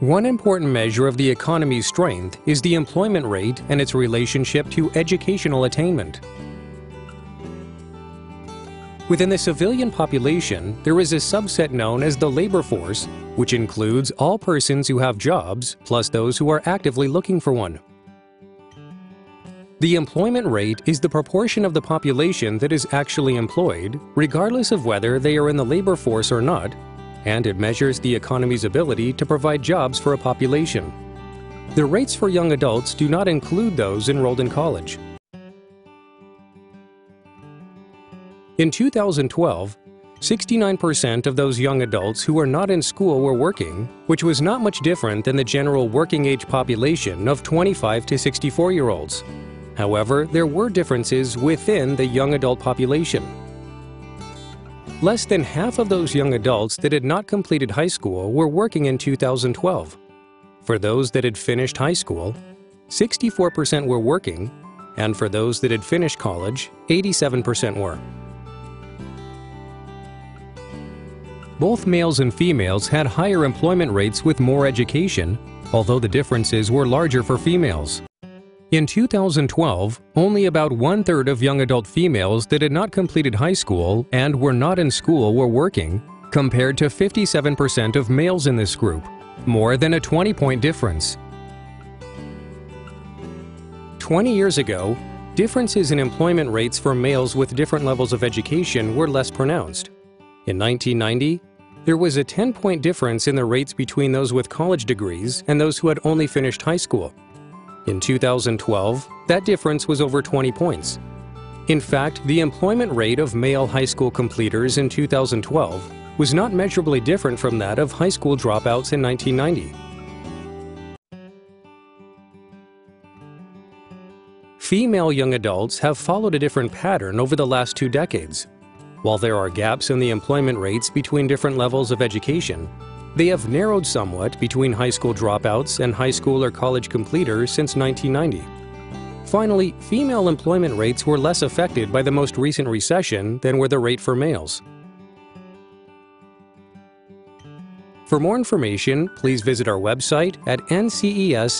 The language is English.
One important measure of the economy's strength is the employment rate and its relationship to educational attainment. Within the civilian population, there is a subset known as the labor force, which includes all persons who have jobs, plus those who are actively looking for one. The employment rate is the proportion of the population that is actually employed, regardless of whether they are in the labor force or not, and it measures the economy's ability to provide jobs for a population. The rates for young adults do not include those enrolled in college. In 2012, 69% of those young adults who were not in school were working, which was not much different than the general working-age population of 25 to 64-year-olds. However, there were differences within the young adult population. Less than half of those young adults that had not completed high school were working in 2012. For those that had finished high school, 64% were working, and for those that had finished college, 87% were. Both males and females had higher employment rates with more education, although the differences were larger for females. In 2012, only about one-third of young adult females that had not completed high school and were not in school were working, compared to 57% of males in this group, more than a 20-point difference. 20 years ago, differences in employment rates for males with different levels of education were less pronounced. In 1990, there was a 10-point difference in the rates between those with college degrees and those who had only finished high school. In 2012, that difference was over 20 points. In fact, the employment rate of male high school completers in 2012 was not measurably different from that of high school dropouts in 1990. Female young adults have followed a different pattern over the last 2 decades. While there are gaps in the employment rates between different levels of education, they have narrowed somewhat between high school dropouts and high school or college completers since 1990. Finally, female employment rates were less affected by the most recent recession than were the rate for males. For more information, please visit our website at nces.ed.gov.